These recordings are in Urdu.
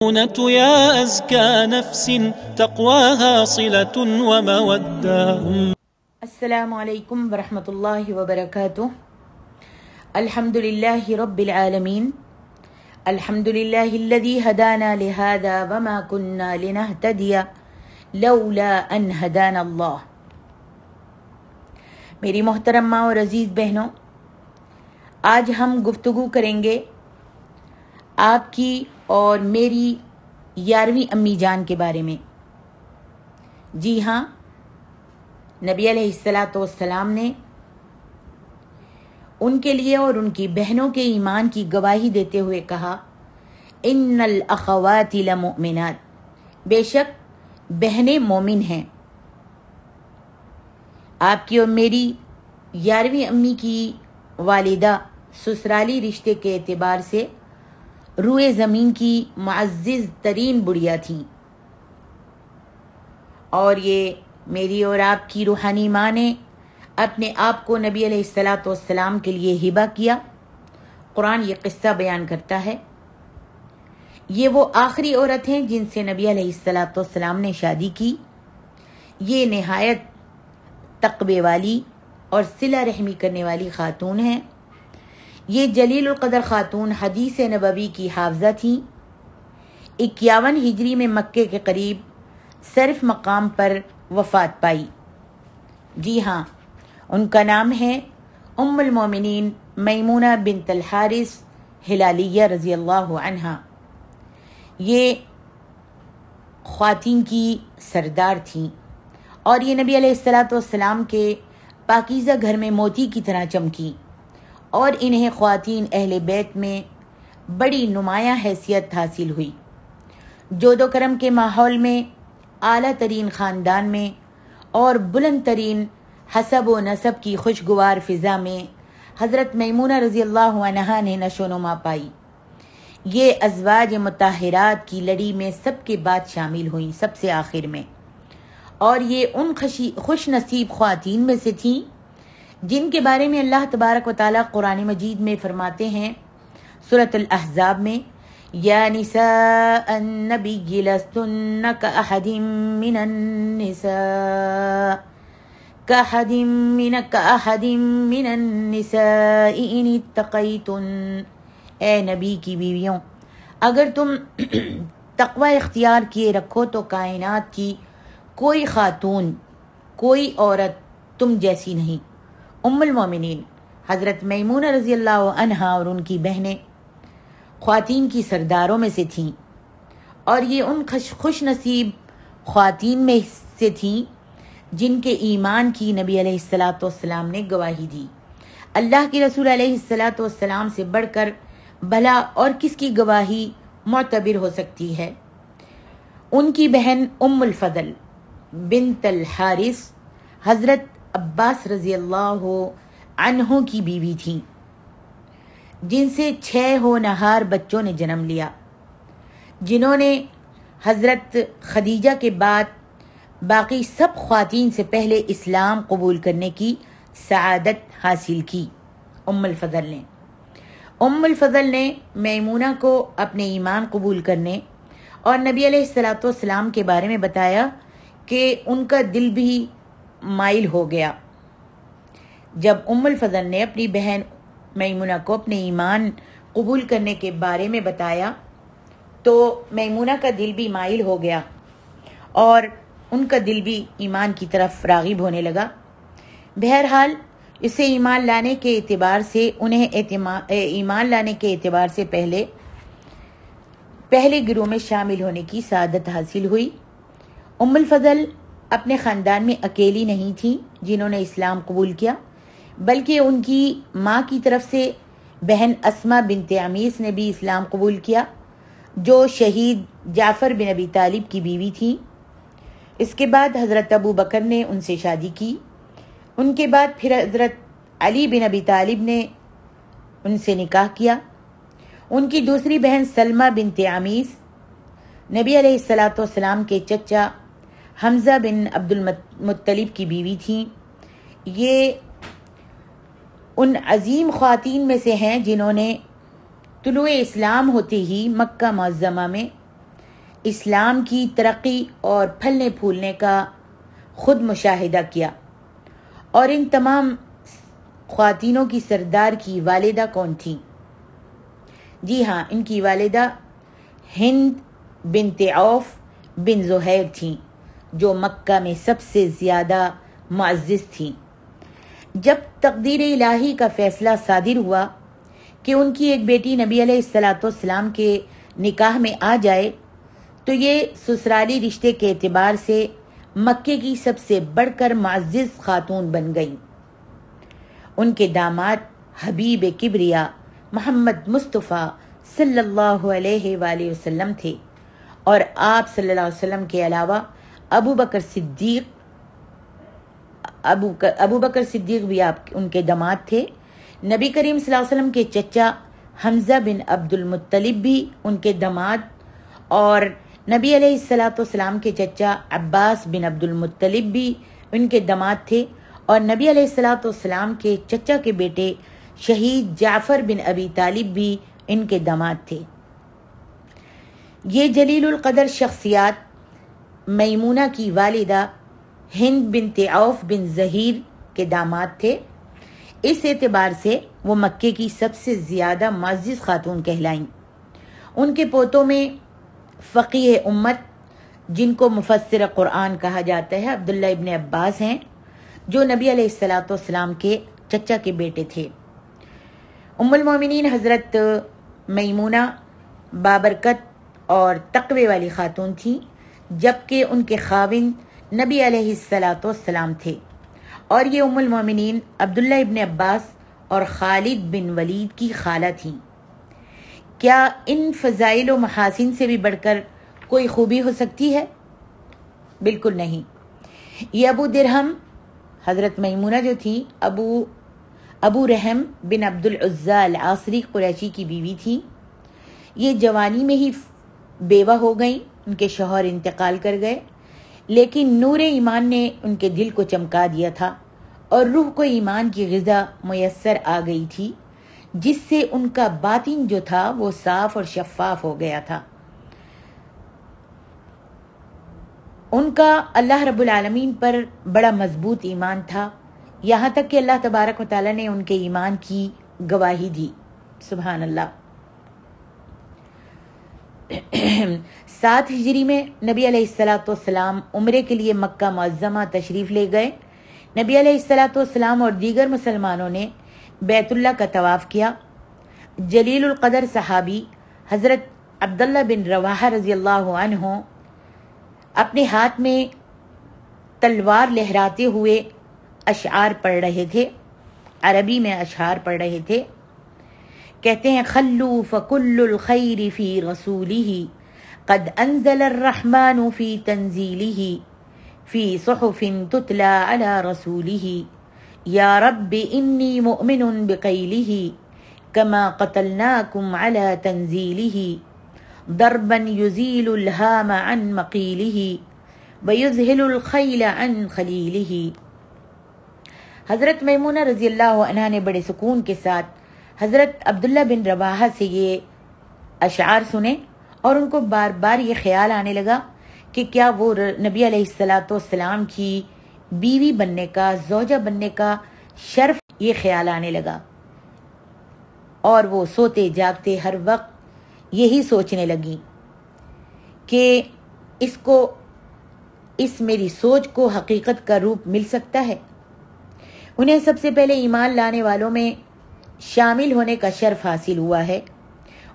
يا أزكى نفس تقواها صلة ومودة. السلام علیکم ورحمۃ اللہ وبرکاتہ. الحمد للہ رب العالمین. الحمد للہ الذی ہدانا لہذا وما كنا لنہتدی لولا ان ہدانا اللہ. میری محترم ماں اور عزیز بہنوں، آج ہم گفتگو کریں گے آپ کی اور میری 11ویں امی جان کے بارے میں. جی ہاں، نبی علیہ الصلاۃ والسلام نے ان کے لیے اور ان کی بہنوں کے ایمان کی گواہی دیتے ہوئے کہا، ان الاخوات لمؤمنات، بے شک بہنیں مومن ہیں. آپ کی اور میری 11ویں امی کی والدہ سسرالی رشتے کے اعتبار سے روئے زمین کی معزز ترین بڑھیا تھیں، اور یہ میری اور آپ کی روحانی ماں نے اپنے آپ کو نبی علیہ الصلاۃ والسلام کے لیے ہبہ کیا. قرآن یہ قصہ بیان کرتا ہے. یہ وہ آخری عورت ہیں جن سے نبی علیہ الصلاۃ والسلام نے شادی کی. یہ نہایت تقوی والی اور صلہ رحمی کرنے والی خاتون ہیں. یہ جلیل القدر خاتون حدیث نبوی کی حافظہ تھیں. 51 ہجری میں مکے کے قریب صرف مقام پر وفات پائی. جی ہاں، ان کا نام ہے ام المومنین میمونہ بنت الحارث ہلالیہ رضی اللہ عنہا. یہ خواتین کی سردار تھیں اور یہ نبی علیہ الصلاۃ والسلام کے پاکیزہ گھر میں موتی کی طرح چمکی، اور انہیں خواتین اہل بیت میں بڑی نمایاں حیثیت حاصل ہوئی. جود و کرم کے ماحول میں، اعلیٰ ترین خاندان میں اور بلند ترین حسب و نسب کی خوشگوار فضا میں حضرت میمونہ رضی اللہ عنہا نے نشو و نما پائی. یہ ازواج مطہرات کی لڑی میں سب کے بعد شامل ہوئیں، سب سے آخر میں، اور یہ ان خوش نصیب خواتین میں سے تھیں جن کے بارے میں اللہ تبارک و تعالیٰ قرآن مجید میں فرماتے ہیں سورۃ الاحزاب میں، یا نساء النبی لستن کأحد من النساء ان اتقیتن. اے نبی کی بیویوں، اگر تم تقوی اختیار کیے رکھو تو کائنات کی کوئی خاتون، کوئی عورت تم جیسی نہیں. ام المومنین حضرت میمونہ رضی اللہ عنہا اور ان کی بہنیں خواتین کی سرداروں میں سے تھیں، اور یہ ان خوش نصیب خواتین میں سے تھیں جن کے ایمان کی نبی علیہ الصلاۃ والسلام نے گواہی دی. اللہ کے رسول علیہ الصلاۃ والسلام سے بڑھ کر بھلا اور کس کی گواہی معتبر ہو سکتی ہے. ان کی بہن ام الفضل بنت الحارث حضرت عباس رضی اللہ عنہ کی بیوی تھیں، جن سے 6 ہونہار بچوں نے جنم لیا، جنہوں نے حضرت خدیجہ کے بعد باقی سب خواتین سے پہلے اسلام قبول کرنے کی سعادت حاصل کی. ام الفضل نے میمونہ کو اپنے ایمان قبول کرنے اور نبی علیہ الصلاۃ والسلام کے بارے میں بتایا کہ ان کا دل بھی مائل ہو گیا. جب ام الفضل نے اپنی بہن میمونہ کو اپنے ایمان قبول کرنے کے بارے میں بتایا تو میمونہ کا دل بھی مائل ہو گیا اور ان کا دل بھی ایمان کی طرف راغب ہونے لگا. بہرحال اسے ایمان لانے کے اعتبار سے ایمان لانے کے اعتبار سے پہلے گروہ میں شامل ہونے کی سعادت حاصل ہوئی. ام الفضل اپنے خاندان میں اکیلی نہیں تھیں جنہوں نے اسلام قبول کیا، بلکہ ان کی ماں کی طرف سے بہن اسماء بنت عمیس نے بھی اسلام قبول کیا، جو شہید جعفر بن ابی طالب کی بیوی تھیں. اس کے بعد حضرت ابو بکر نے ان سے شادی کی. ان کے بعد پھر حضرت علی بن ابی طالب نے ان سے نکاح کیا. ان کی دوسری بہن سلمہ بنت عمیس نبی علیہ الصلاۃ والسلام کے چچا حمزہ بن عبد المطلب کی بیوی تھیں. یہ ان عظیم خواتین میں سے ہیں جنہوں نے طلوع اسلام ہوتے ہی مکہ معظمہ میں اسلام کی ترقی اور پھلنے پھولنے کا خود مشاہدہ کیا۔ اور ان تمام خواتینوں کی سردار کی والدہ کون تھیں؟ جی ہاں، ان کی والدہ ہند بنت عوف بن زہیر تھیں، جو مکہ میں سب سے زیادہ معزز تھیں۔ جب تقدیر الہی کا فیصلہ صادر ہوا کہ ان کی ایک بیٹی نبی علیہ السلام کے نکاح میں آ جائے، تو یہ سسرالی رشتے کے اعتبار سے مکے کی سب سے بڑھ کر معزز خاتون بن گئیں۔ ان کے داماد حبیب کبریا محمد مصطفیٰ صلی اللہ علیہ وآلہ وسلم تھے، اور آپ صلی اللہ علیہ وسلم کے علاوہ ابو بکر صدیق بھی ان کے داماد تھے۔ نبی کریم صلی اللہ علیہ وسلم کے چچا حمزہ بن عبد المطلب بھی ان کے داماد، اور نبی علیہ السلام کے چچا عباس بن عبد المطلب بھی ان کے داماد تھے، اور نبی علیہ السلام کے چچا کے بیٹے شہید جعفر بن ابی طالب بھی ان کے داماد تھے۔ یہ جلیل القدر شخصیات میمونہ کی والدہ ہند بنت عوف بن زہیر کے داماد تھے۔ اس اعتبار سے وہ مکے کی سب سے زیادہ معزز خاتون کہلائیں۔ ان کے پوتوں میں فقیہ امت، جن کو مفسر قرآن کہا جاتا ہے، عبداللہ ابن عباس ہیں، جو نبی علیہ السلام کے چچا کے بیٹے تھے۔ ام المومنین حضرت میمونہ بابرکت اور تقوی والی خاتون تھیں، جبکہ ان کے خاوند نبی علیہ السلام تھے، اور یہ ام المومنین عبداللہ ابن عباس اور خالد بن ولید کی خالہ تھیں۔ کیا ان فضائل و محاسن سے بھی بڑھ کر کوئی خوبی ہو سکتی ہے؟ بالکل نہیں۔ یہ ابو درہم، حضرت میمونہ جو تھیں، ابو رحم بن عبد العزیٰ العاصری قریشی کی بیوی تھیں۔ یہ جوانی میں ہی بیوہ ہو گئیں، ان کے شوہر انتقال کر گئے، لیکن نور ایمان نے ان کے دل کو چمکا دیا تھا، اور روح کو ایمان کی غذا میسر آ گئی تھی، جس سے ان کا باطن جو تھا وہ صاف اور شفاف ہو گیا تھا۔ ان کا اللہ رب العالمین پر بڑا مضبوط ایمان تھا، یہاں تک کہ اللہ تبارک و تعالیٰ نے ان کے ایمان کی گواہی دی۔ سبحان اللہ۔ 7 ہجری میں نبی علیہ السلام عمرے کے لیے مکہ معظمہ تشریف لے گئے۔ نبی علیہ السلام اور دیگر مسلمانوں نے بیت اللہ کا طواف کیا۔ جلیل القدر صحابی حضرت عبداللہ بن رواحہ رضی اللہ عنہ اپنے ہاتھ میں تلوار لہراتے ہوئے اشعار پڑھ رہے تھے، عربی میں اشعار پڑھ رہے تھے۔ کہتے ہیں: خلو فکل الخیر فی رسولہ قد انزل الرحمن فی تنزیلہ فی صحف تتلی علی رسولہ یا رب انی مؤمن بقیلہ کما قتلناکم علی تنزیلہ ضربا یزیل الہام عن مقیلہ ویذہل الخیل عن خلیلہ۔ حضرت میمونہ رضی اللہ عنہ نے بڑے سکون کے ساتھ حضرت عبداللہ بن رواحہ سے یہ اشعار سنے، اور ان کو بار بار یہ خیال آنے لگا کہ کیا وہ نبی علیہ السلام کی بیوی بننے کا، زوجہ بننے کا شرف، یہ خیال آنے لگا، اور وہ سوتے جاگتے ہر وقت یہی سوچنے لگی کہ اس میری سوچ کو حقیقت کا روپ مل سکتا ہے۔ انہیں سب سے پہلے ایمان لانے والوں میں شامل ہونے کا شرف حاصل ہوا ہے۔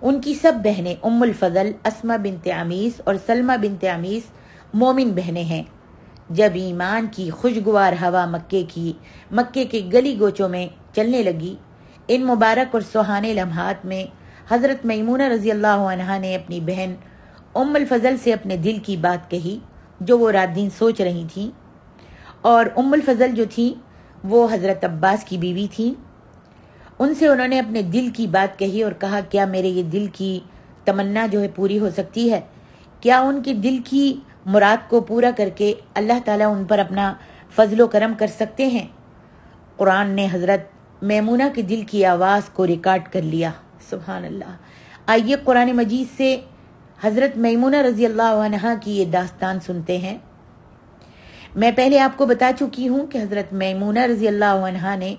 ان کی سب بہنیں ام الفضل، اسماء بنت عمیس اور سلمہ بنت عمیس مومن بہنیں ہیں۔ جب ایمان کی خوشگوار ہوا مکے کے گلی گوچوں میں چلنے لگی، ان مبارک اور سہانے لمحات میں حضرت میمونہ رضی اللہ عنہا نے اپنی بہن ام الفضل سے اپنے دل کی بات کہی، جو وہ رات دن سوچ رہی تھیں، اور ام الفضل جو تھیں وہ حضرت عباس کی بیوی تھیں۔ ان سے انہوں نے اپنے دل کی بات کہی اور کہا: کیا میرے یہ دل کی تمنا جو ہے پوری ہو سکتی ہے؟ کیا ان کے دل کی مراد کو پورا کر کے اللہ تعالیٰ ان پر اپنا فضل و کرم کر سکتے ہیں؟ قرآن نے حضرت میمونہ کے دل کی آواز کو ریکارڈ کر لیا۔ سبحان اللہ۔ آئیے قرآن مجید سے حضرت میمونہ رضی اللہ عنہا کی یہ داستان سنتے ہیں۔ میں پہلے آپ کو بتا چکی ہوں کہ حضرت میمونہ رضی اللہ عنہا نے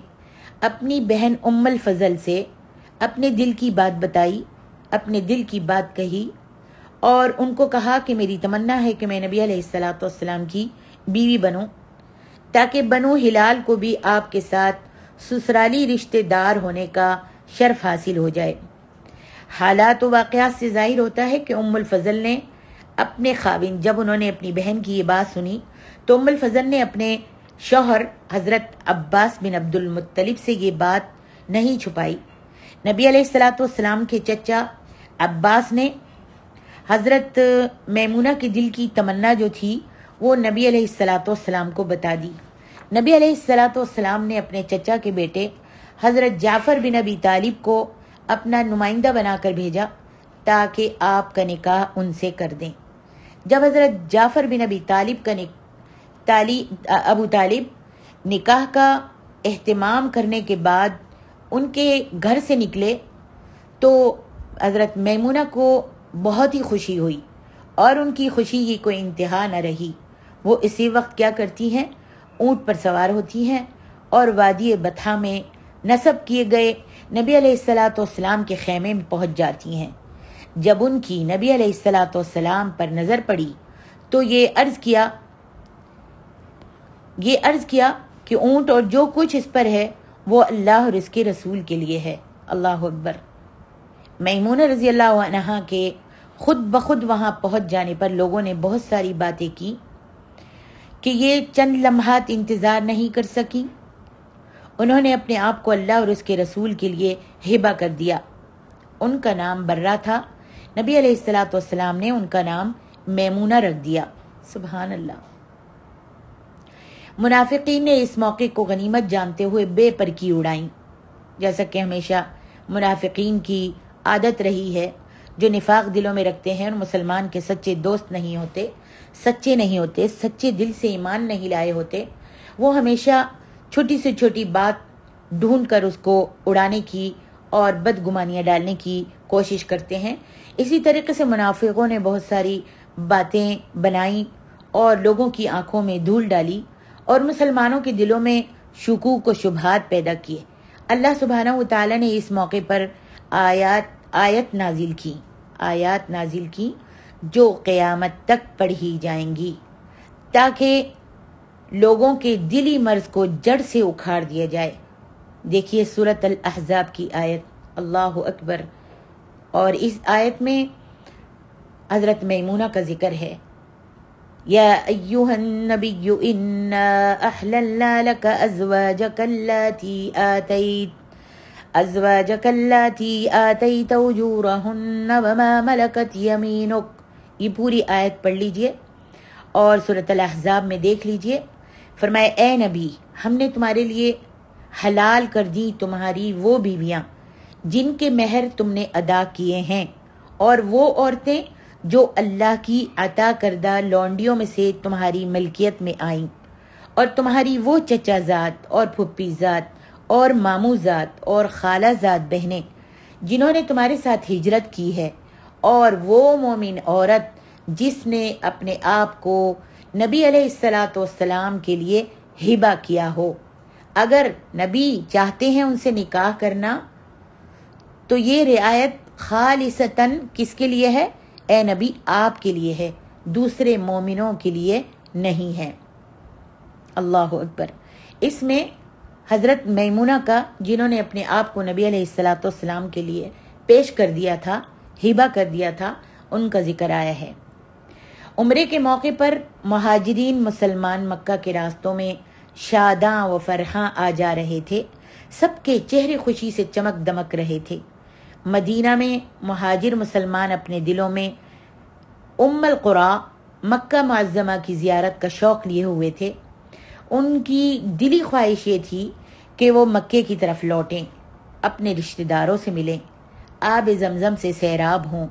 اپنی بہن ام الفضل سے اپنے دل کی بات بتائی، اپنے دل کی بات کہی، اور ان کو کہا کہ میری تمنا ہے کہ میں نبی علیہ الصلوۃ والسلام کی بیوی بنوں، تاکہ بنو ہلال کو بھی آپ کے ساتھ سسرالی رشتے دار ہونے کا شرف حاصل ہو جائے۔ حالات و واقعات سے ظاہر ہوتا ہے کہ ام الفضل نے اپنے خاوند، جب انہوں نے اپنی بہن کی یہ بات سنی تو ام الفضل نے اپنے شوہر حضرت عباس بن عبد المطلب سے یہ بات نہیں چھپائی۔ نبی علیہ الصلوۃ والسلام کے چچا عباس نے حضرت میمونہ کے دل کی تمنا جو تھی وہ نبی علیہ الصلوۃ والسلام کو بتا دی۔ نبی علیہ الصلوۃ والسلام نے اپنے چچا کے بیٹے حضرت جعفر بن ابی طالب کو اپنا نمائندہ بنا کر بھیجا تاکہ آپ کا نکاح ان سے کر دیں۔ جب حضرت جعفر بن ابی طالب کا ابو طالب نکاح کا اہتمام کرنے کے بعد ان کے گھر سے نکلے تو حضرت میمونہ کو بہت ہی خوشی ہوئی، اور ان کی خوشی کی کوئی انتہا نہ رہی۔ وہ اسی وقت کیا کرتی ہیں، اونٹ پر سوار ہوتی ہیں اور وادی بطحا میں نصب کیے گئے نبی علیہ الصلوۃ والسلام کے خیمے میں پہنچ جاتی ہیں۔ جب ان کی نبی علیہ الصلوۃ والسلام پر نظر پڑی تو یہ عرض کیا کہ اونٹ اور جو کچھ اس پر ہے وہ اللہ اور اس کے رسول کے لیے ہے۔ اللہ اکبر۔ میمونہ رضی اللہ عنہا کے خود بخود وہاں پہنچ جانے پر لوگوں نے بہت ساری باتیں کی کہ یہ چند لمحات انتظار نہیں کر سکی۔ انہوں نے اپنے آپ کو اللہ اور اس کے رسول کے لیے ہبہ کر دیا۔ ان کا نام برہ تھا، نبی علیہ الصلوۃ والسلام نے ان کا نام میمونہ رکھ دیا۔ سبحان اللہ۔ منافقین نے اس موقع کو غنیمت جانتے ہوئے بے پرکی اڑائیں، جیسا کہ ہمیشہ منافقین کی عادت رہی ہے، جو نفاق دلوں میں رکھتے ہیں اور مسلمان کے سچے دوست نہیں ہوتے، سچے دل سے ایمان نہیں لائے ہوتے، وہ ہمیشہ چھوٹی سے چھوٹی بات ڈھونڈ کر اس کو اڑانے کی اور بدگمانیاں ڈالنے کی کوشش کرتے ہیں۔ اسی طریقے سے منافقوں نے بہت ساری باتیں بنائیں اور لوگوں کی آنکھوں میں دھول ڈالی اور مسلمانوں کے دلوں میں شکوک و شبہات پیدا کیے۔ اللہ سبحانہ و تعالی نے اس موقع پر آیت نازل کی جو قیامت تک پڑھی جائیں گی، تاکہ لوگوں کے دلی مرض کو جڑ سے اکھاڑ دیا جائے۔ دیکھیے سورۃ الاحزاب کی آیت، اللہ اکبر۔ اور اس آیت میں حضرت میمونہ کا ذکر ہے، یا ایھا النبی انا احللنا لک ازواجک اللاتی آتیت اجورہن وما ملکت یمینک۔ یہ پوری آیت پڑھ لیجئے اور سورۃ الاحزاب میں دیکھ لیجئے۔ فرمائے اے نبی، ہم نے تمہارے لیے حلال کر دی تمہاری وہ بیویاں جن کے مہر تم نے ادا کیے ہیں، اور وہ عورتیں جو اللہ کی عطا کردہ لونڈیوں میں سے تمہاری ملکیت میں آئیں، اور تمہاری وہ چچا زاد اور پھپھی زاد اور ماموں زاد اور خالہ زاد بہنیں جنہوں نے تمہارے ساتھ ہجرت کی ہے، اور وہ مومن عورت جس نے اپنے آپ کو نبی علیہ الصلوۃ والسلام کے لیے ہبہ کیا ہو۔ اگر نبی چاہتے ہیں ان سے نکاح کرنا تو یہ رعایت خالصتاً کس کے لیے ہے؟ اے نبی آپ کے لیے ہے، دوسرے مومنوں کے لیے نہیں ہے۔ اللہ اکبر۔ اس میں حضرت میمونہ کا، جنہوں نے اپنے آپ کو نبی علیہ الصلوۃ والسلام کے لیے پیش کر دیا تھا، ہبہ کر دیا تھا، ان کا ذکر آیا ہے۔ عمرے کے موقع پر مہاجرین مسلمان مکہ کے راستوں میں شاداں و فرحاں آ جا رہے تھے، سب کے چہرے خوشی سے چمک دمک رہے تھے۔ مدینہ میں مہاجر مسلمان اپنے دلوں میں ام القریٰ مکہ معظمہ کی زیارت کا شوق لیے ہوئے تھے۔ ان کی دلی خواہش یہ تھی کہ وہ مکے کی طرف لوٹیں، اپنے رشتہ داروں سے ملیں، آب زمزم سے سیراب ہوں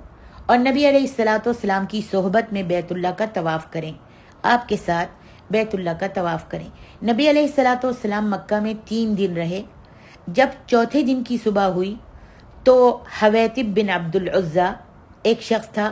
اور نبی علیہ الصلوۃ والسلام کی صحبت میں بیت اللہ کا طواف کریں، آپ کے ساتھ بیت اللہ کا طواف کریں۔ نبی علیہ الصلوۃ والسلام مکہ میں 3 دن رہے۔ جب چوتھے دن کی صبح ہوئی تو حویتب بن عبد العزیٰ ایک شخص تھا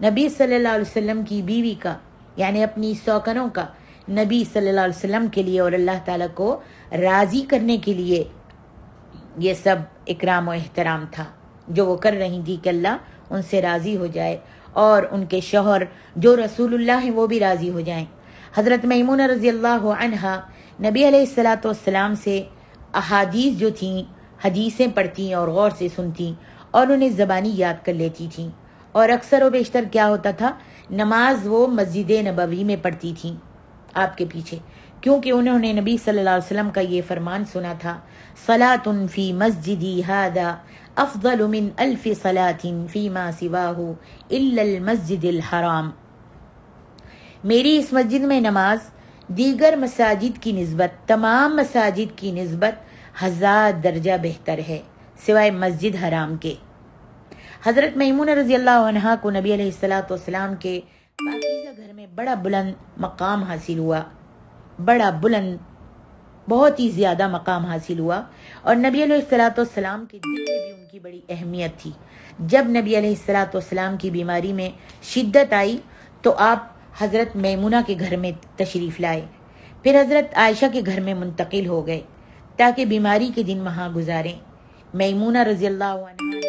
نبی صلی اللہ علیہ وسلم کی بیوی کا یعنی اپنی سوکنوں کا نبی صلی اللہ علیہ وسلم کے لیے اور اللہ تعالیٰ کو راضی کرنے کے لیے یہ سب اکرام و احترام تھا جو وہ کر رہی تھی کہ اللہ ان سے راضی ہو جائے اور ان کے شوہر جو رسول اللہ ہیں وہ بھی راضی ہو جائیں۔ حضرت میمونہ رضی اللہ عنہا نبی علیہ الصلاۃ والسلام سے احادیث جو تھیں حدیثیں پڑھتی اور غور سے سنتی اور انہیں زبانی یاد کر لیتی تھیں، اور اکثر و بیشتر کیا ہوتا تھا نماز وہ مسجد نبوی میں پڑھتی تھیں آپ کے پیچھے، کیونکہ انہوں نے نبی صلی اللہ علیہ وسلم کا یہ فرمان سنا تھا صلاۃ فی مسجدی ھذا افضل من الف صلاۃ فیما سواہ الا المسجد الحرام، میری اس مسجد میں نماز دیگر مساجد کی نسبت تمام مساجد کی نسبت 1000 درجہ بہتر ہے سوائے مسجد حرام کے۔ حضرت میمونہ رضی اللہ عنہا کو نبی علیہ الصلاۃ والسلام کے پاکیزہ گھر میں بڑا بلند مقام حاصل ہوا، بڑا بلند بہت ہی زیادہ مقام حاصل ہوا، اور نبی علیہ الصلاۃ والسلام کے دل میں بھی ان کی بڑی اہمیت تھی۔ جب نبی علیہ الصلاۃ والسلام کی بیماری میں شدت آئی تو آپ حضرت میمونہ کے گھر میں تشریف لائے، پھر حضرت عائشہ کے گھر میں منتقل ہو گئے تاکہ بیماری کے دن وہاں گزاریں۔ میمونہ رضی اللہ عنہا نے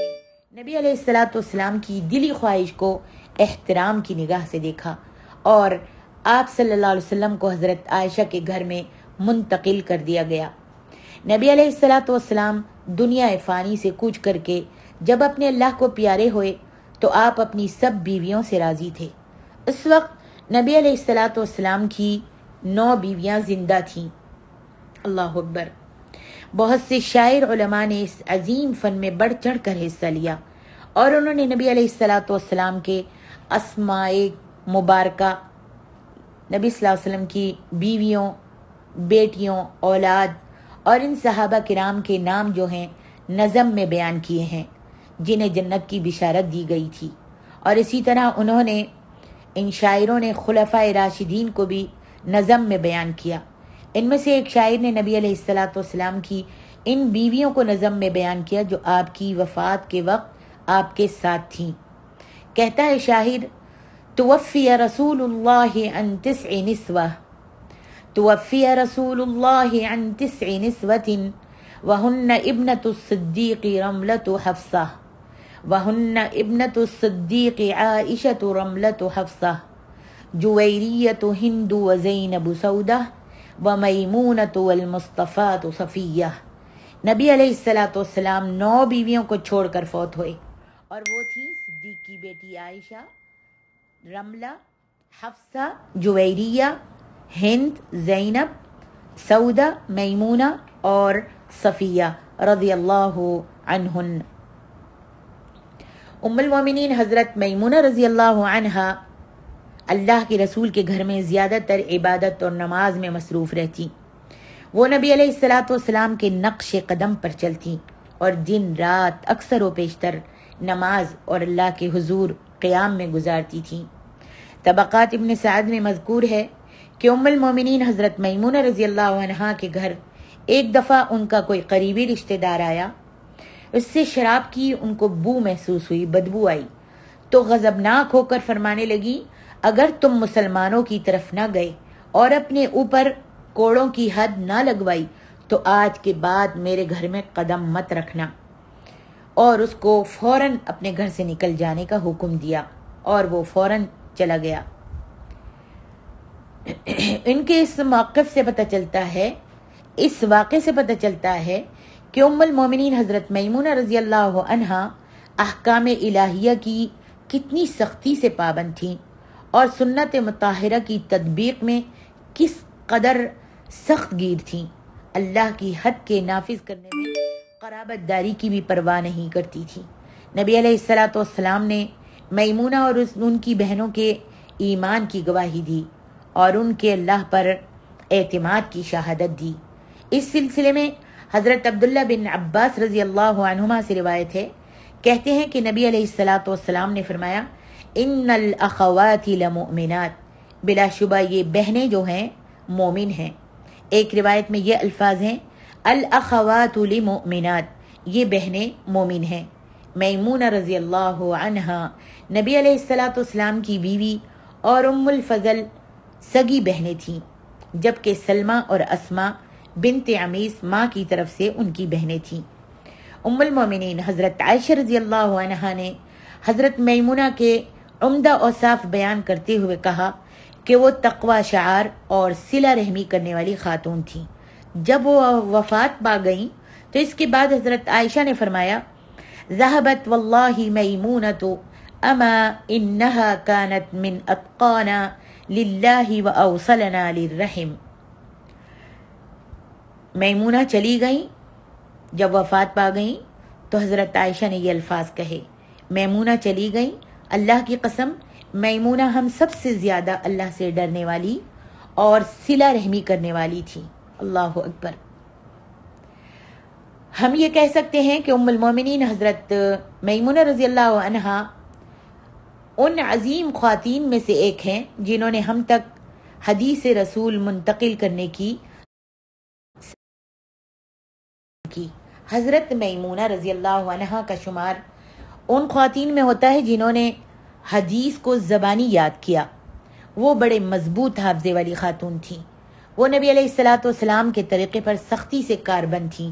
نبی علیہ الصلاۃ والسلام کی دلی خواہش کو احترام کی نگاہ سے دیکھا اور آپ صلی اللہ علیہ وسلم کو حضرت عائشہ کے گھر میں منتقل کر دیا گیا۔ نبی علیہ الصلاۃ والسلام دنیا فانی سے کوچ کر کے جب اپنے اللہ کو پیارے ہوئے تو آپ اپنی سب بیویوں سے راضی تھے۔ اس وقت نبی علیہ الصلاۃ والسلام کی 9 بیویاں زندہ تھیں۔ اللہ اکبر۔ بہت سے شاعر علماء نے اس عظیم فن میں بڑھ چڑھ کر حصہ لیا اور انہوں نے نبی علیہ الصلاۃ والسلام کے اسماء مبارکہ، نبی صلی اللہ علیہ وسلم کی بیویوں، بیٹیوں، اولاد اور ان صحابہ کرام کے نام جو ہیں نظم میں بیان کیے ہیں جنہیں جنت کی بشارت دی گئی تھی، اور اسی طرح انہوں نے ان شاعروں نے خلفائے راشدین کو بھی نظم میں بیان کیا۔ ان میں سے ایک شاعر نے نبی علیہ الصلاۃ والسلام کی ان بیویوں کو نظم میں بیان کیا جو آپ کی وفات کے وقت آپ کے ساتھ تھیں۔ کہتا ہے شاعر توفی رسول اللہ عن 9 نسوہ، توفی رسول اللہ عن 9 نسوة وہن ابنة الصدیق رملة حفصہ وہن ابنة الصدیق عائشة رملة حفصہ جویریۃ ہند وزینب سودہ ومیمونۃ والمصطفیٰ صفیہ۔ نبی علیہ الصلاۃ والسلام 9 بیویوں کو چھوڑ کر فوت ہوئے، اور وہ تھیں صدیق کی بیٹی عائشہ، رملہ، حفصہ، جویریہ، ہند، زینب، سودہ، میمونہ اور صفیہ رضی اللہ عنہن۔ ام المومنین حضرت میمونہ رضی اللہ عنہا اللہ کے رسول کے گھر میں زیادہ تر عبادت اور نماز میں مصروف رہتی۔ وہ نبی علیہ الصلاۃ والسلام کے نقش قدم پر چلتی اور دن رات اکثر و بیشتر نماز اور اللہ کے حضور قیام میں گزارتی تھیں۔ طبقات ابن سعد میں مذکور ہے کہ ام المومنین حضرت میمونہ رضی اللہ عنہا کے گھر ایک دفعہ ان کا کوئی قریبی رشتہ دار آیا، اس سے شراب کی ان کو بو محسوس ہوئی، بدبو آئی، تو غضبناک ہو کر فرمانے لگی اگر تم مسلمانوں کی طرف نہ گئے اور اپنے اوپر کوڑوں کی حد نہ لگوائی تو آج کے بعد میرے گھر میں قدم مت رکھنا، اور اس کو فوراً اپنے گھر سے نکل جانے کا حکم دیا اور وہ فوراً چلا گیا۔ ان کے اس موقف سے پتہ چلتا ہے، اس واقعے سے پتہ چلتا ہے کہ ام المومنین حضرت میمونہ رضی اللہ عنہا احکام الہیہ کی کتنی سختی سے پابند تھیں اور سنت مطہرہ کی تطبیق میں کس قدر سخت گیر تھیں۔ اللہ کی حد کے نافذ کرنے میں قرابت داری کی بھی پرواہ نہیں کرتی تھی۔ نبی علیہ الصلاۃ والسلام نے میمونہ اور ان کی بہنوں کے ایمان کی گواہی دی اور ان کے اللہ پر اعتماد کی شہادت دی۔ اس سلسلے میں حضرت عبداللہ بن عباس رضی اللہ عنہما سے روایت ہے، کہتے ہیں کہ نبی علیہ الصلاۃ والسلام نے فرمایا ان الاخوات لمؤمنات، بلا شبہ یہ بہنیں جو ہیں مومن ہیں۔ ایک روایت میں یہ الفاظ ہیں الاخوات لمؤمنات، یہ بہنیں مومن ہیں۔ میمونہ رضی اللہ عنہا نبی علیہ السلام کی بیوی اور ام الفضل سگی بہنیں تھیں، جبکہ سلمہ اور اسما بنت عمیس ماں کی طرف سے ان کی بہنیں تھیں۔ ام المومنین حضرت عائشہ رضی اللہ عنہا نے حضرت میمونہ کے عمدہ اوصاف بیان کرتے ہوئے کہا کہ وہ تقوی شعار اور صلہ رحمی کرنے والی خاتون تھیں۔ جب وہ وفات پا گئیں تو اس کے بعد حضرت عائشہ نے فرمایا، ذہبت واللہ میمونۃ اما انہا کانت من اتقانا للہ واوصلنا للرحم۔ میمونہ چلی گئیں، جب وفات پا گئیں تو حضرت عائشہ نے یہ الفاظ کہے، میمونہ چلی گئیں، اللہ کی قسم میمونہ ہم سب سے زیادہ اللہ سے ڈرنے والی اور صلہ رحمی کرنے والی تھی۔ اللہ اکبر۔ ہم یہ کہہ سکتے ہیں کہ ام المومنین حضرت میمونہ رضی اللہ عنہا ان عظیم خواتین میں سے ایک ہیں جنہوں نے ہم تک حدیث رسول منتقل کرنے کی حضرت میمونہ رضی اللہ عنہا کا شمار ان خواتین میں ہوتا ہے جنہوں نے حدیث کو زبانی یاد کیا۔ وہ بڑے مضبوط حافظے والی خاتون تھیں۔ وہ نبی علیہ السلام کے طریقے پر سختی سے کاربند تھیں۔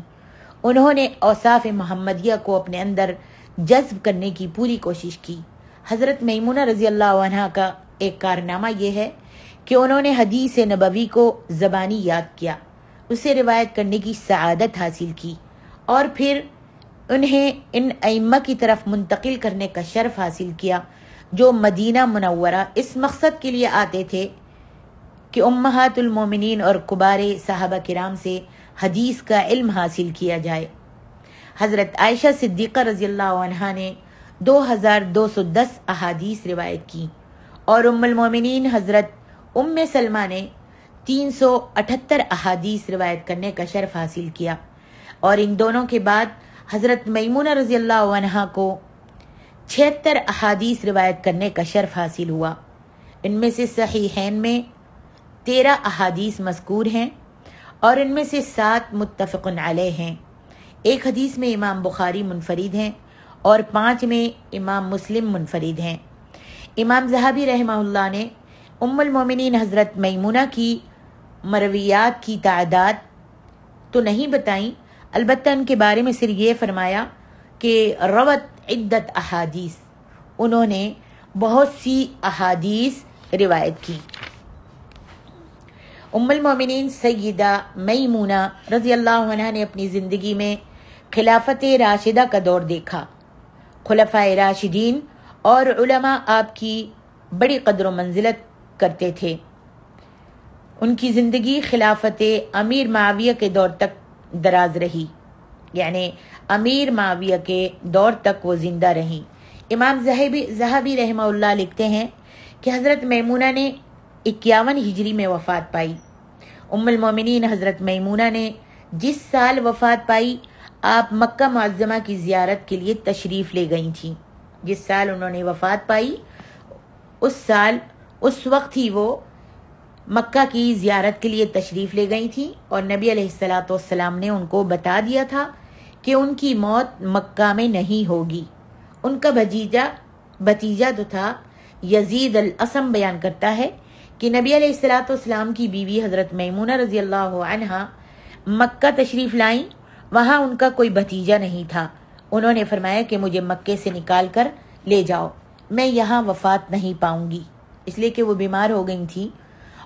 انہوں نے اوصاف محمدیہ کو اپنے اندر جذب کرنے کی پوری کوشش کی۔ حضرت میمونہ رضی اللہ عنہا کا ایک کارنامہ یہ ہے کہ انہوں نے حدیث نبوی کو زبانی یاد کیا، اسے روایت کرنے کی سعادت حاصل کی، اور پھر انہیں ان ائمہ کی طرف منتقل کرنے کا شرف حاصل کیا جو مدینہ منورہ اس مقصد کے لیے آتے تھے کہ امہات المومنین اور کبار صحابہ کرام سے حدیث کا علم حاصل کیا جائے۔ حضرت عائشہ صدیقہ رضی اللہ عنہا نے 2210 احادیث روایت کی اور ام المومنین حضرت ام سلمہ نے 378 احادیث روایت کرنے کا شرف حاصل کیا، اور ان دونوں کے بعد حضرت میمونہ رضی اللہ عنہا کو 76 احادیث روایت کرنے کا شرف حاصل ہوا۔ ان میں سے صحیحین میں 13 احادیث مذکور ہیں اور ان میں سے 7 متفق علیہ ہیں۔ ایک حدیث میں امام بخاری منفرد ہیں اور 5 میں امام مسلم منفرد ہیں۔ امام ذہبی رحمہ اللہ نے ام المومنین حضرت میمونہ کی مرویات کی تعداد تو نہیں بتائیں، البتہ ان کے بارے میں صرف یہ فرمایا کہ روت عدت احادیث، انہوں نے بہت سی احادیث روایت کی۔ ام المومنین سیدہ میمونہ رضی اللہ عنہا نے اپنی زندگی میں خلافت راشدہ کا دور دیکھا۔ خلفائے راشدین اور علماء آپ کی بڑی قدر و منزلت کرتے تھے۔ ان کی زندگی خلافت امیر معاویہ کے دور تک دراز رہی، یعنی امیر معاویہ کے دور تک وہ زندہ رہیں۔ امام ذہبی رحمہ اللہ لکھتے ہیں کہ حضرت میمونہ نے 51 ہجری میں وفات پائی۔ ام المومنین حضرت میمونہ نے جس سال وفات پائی آپ مکہ معظمہ کی زیارت کے لیے تشریف لے گئی تھیں۔ جس سال انہوں نے وفات پائی اس وقت ہی وہ مکہ کی زیارت کے لیے تشریف لے گئی تھیں، اور نبی علیہ السلام نے ان کو بتا دیا تھا کہ ان کی موت مکہ میں نہیں ہوگی۔ ان کا بھتیجا تو تھا یزید الاسم بیان کرتا ہے کہ نبی علیہ السلام کی بیوی حضرت میمونہ رضی اللہ عنہا مکہ تشریف لائیں، وہاں ان کا کوئی بھتیجا نہیں تھا۔ انہوں نے فرمایا کہ مجھے مکے سے نکال کر لے جاؤ، میں یہاں وفات نہیں پاؤں گی، اس لیے کہ وہ بیمار ہو گئی تھی،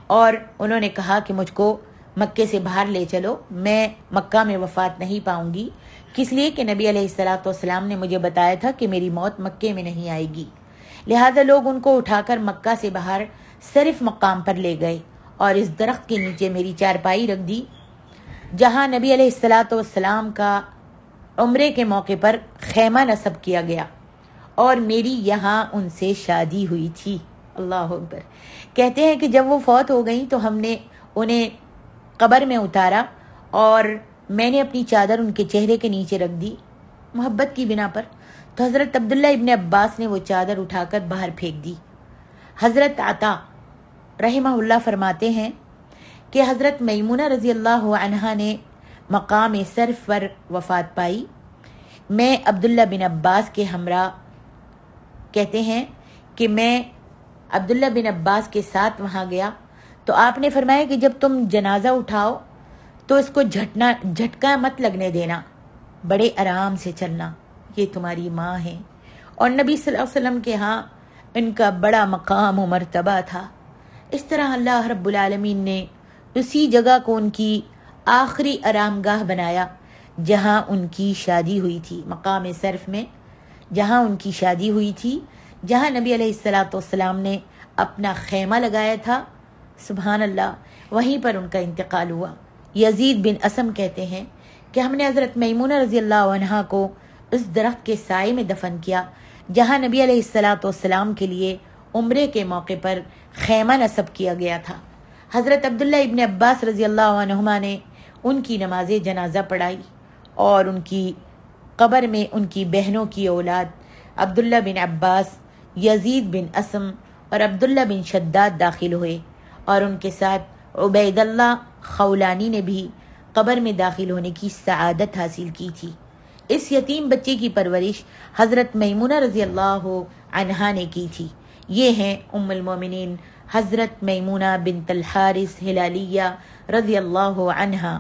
اور انہوں نے کہا کہ مجھ کو مکے سے باہر لے چلو، میں مکہ میں وفات نہیں پاؤں گی، کس لیے کہ نبی علیہ السلام نے مجھے بتایا تھا کہ میری موت مکے میں نہیں آئے گی۔ لہذا لوگ ان کو اٹھا کر مکہ سے باہر صرف مقام پر لے گئے اور اس درخت کے نیچے میری چارپائی رکھ دی جہاں نبی علیہ السلام کا عمرے کے موقع پر خیمہ نصب کیا گیا، اور میری یہاں ان سے شادی ہوئی تھی۔ اللہ اکبر۔ کہتے ہیں کہ جب وہ فوت ہو گئیں تو ہم نے انہیں قبر میں اتارا اور میں نے اپنی چادر ان کے چہرے کے نیچے رکھ دی محبت کی بنا پر، تو حضرت عبداللہ ابن عباس نے وہ چادر اٹھا کر باہر پھینک دی۔ حضرت عطا رحمہ اللہ فرماتے ہیں کہ حضرت میمونہ رضی اللہ عنہا نے مقام صرف پر وفات پائی۔ میں عبداللہ بن عباس کے ہمراہ کہتے ہیں کہ میں عبداللہ بن عباس کے ساتھ وہاں گیا تو آپ نے فرمایا کہ جب تم جنازہ اٹھاؤ تو اس کو جھٹکا مت لگنے دینا، بڑے آرام سے چلنا، یہ تمہاری ماں ہے۔ اور نبی صلی اللہ علیہ وسلم کے ہاں ان کا بڑا مقام و مرتبہ تھا۔ اس طرح اللہ رب العالمین نے اسی جگہ کو ان کی آخری آرام گاہ بنایا جہاں ان کی شادی ہوئی تھی، مقام صرف میں جہاں ان کی شادی ہوئی تھی، جہاں نبی علیہ السلام نے اپنا خیمہ لگایا تھا، سبحان اللہ، وہیں پر ان کا انتقال ہوا۔ یزید بن اسم کہتے ہیں کہ ہم نے حضرت میمونہ رضی اللہ عنہا کو اس درخت کے سائے میں دفن کیا جہاں نبی علیہ السلام کے لیے عمرے کے موقع پر خیمہ نصب کیا گیا تھا۔ حضرت عبداللہ ابن عباس رضی اللہ عنہما نے ان کی نماز جنازہ پڑھائی اور ان کی قبر میں ان کی بہنوں کی اولاد عبداللہ بن عباس، یزید بن اسم اور عبداللہ بن شداد داخل ہوئے، اور ان کے ساتھ عبید اللہ خولانی نے بھی قبر میں داخل ہونے کی سعادت حاصل کی تھی۔ اس یتیم بچے کی پرورش حضرت میمونہ رضی اللہ عنہا نے کی تھی۔ یہ ہیں ام المومنین حضرت میمونہ بنت الحارث ہلالیہ رضی اللہ عنہا،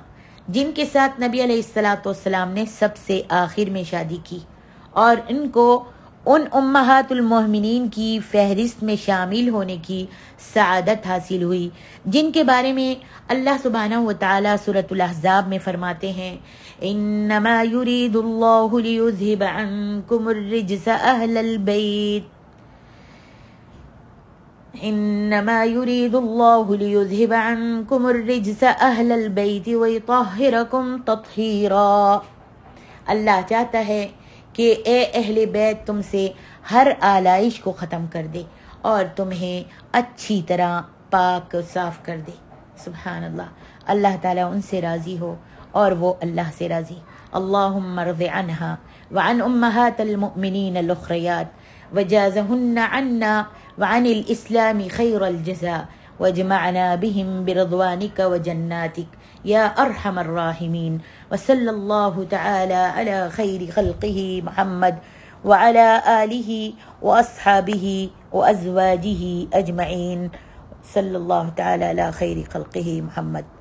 جن کے ساتھ نبی علیہ السلام نے سب سے آخر میں شادی کی، اور ان کو ان امہات المومنین کی فہرست میں شامل ہونے کی سعادت حاصل ہوئی جن کے بارے میں اللہ سبحانہ و تعالی سورۃ الاحزاب میں فرماتے ہیں، انما یرید اللہ لیذہب عنکم الرجس اہل البیت، انما یرید اللہ لیذہب عنکم الرجس اہل البیت ویطہرکم تطہیرا۔ اللہ چاہتا ہے کہ اے اہل بیت تم سے ہر آلائش کو ختم کر دے اور تمہیں اچھی طرح پاک صاف کر دے۔ سبحان اللہ، اللہ تعالیٰ ان سے راضی ہو اور وہ اللہ سے راضی۔ اللہم ارض عنہا وعن امہات المؤمنین الاخریات وجازہن عنا وعن الاسلام خیر الجزاء واجمعنا بهم برضوانک وجناتک یا ارحم الراحمین، وصلی اللہ تعالی علی خیر خلقہ محمد وعلی آلہ واصحابہ وازواجہ اجمعین، صلی اللہ تعالی علی خیر خلقہ محمد۔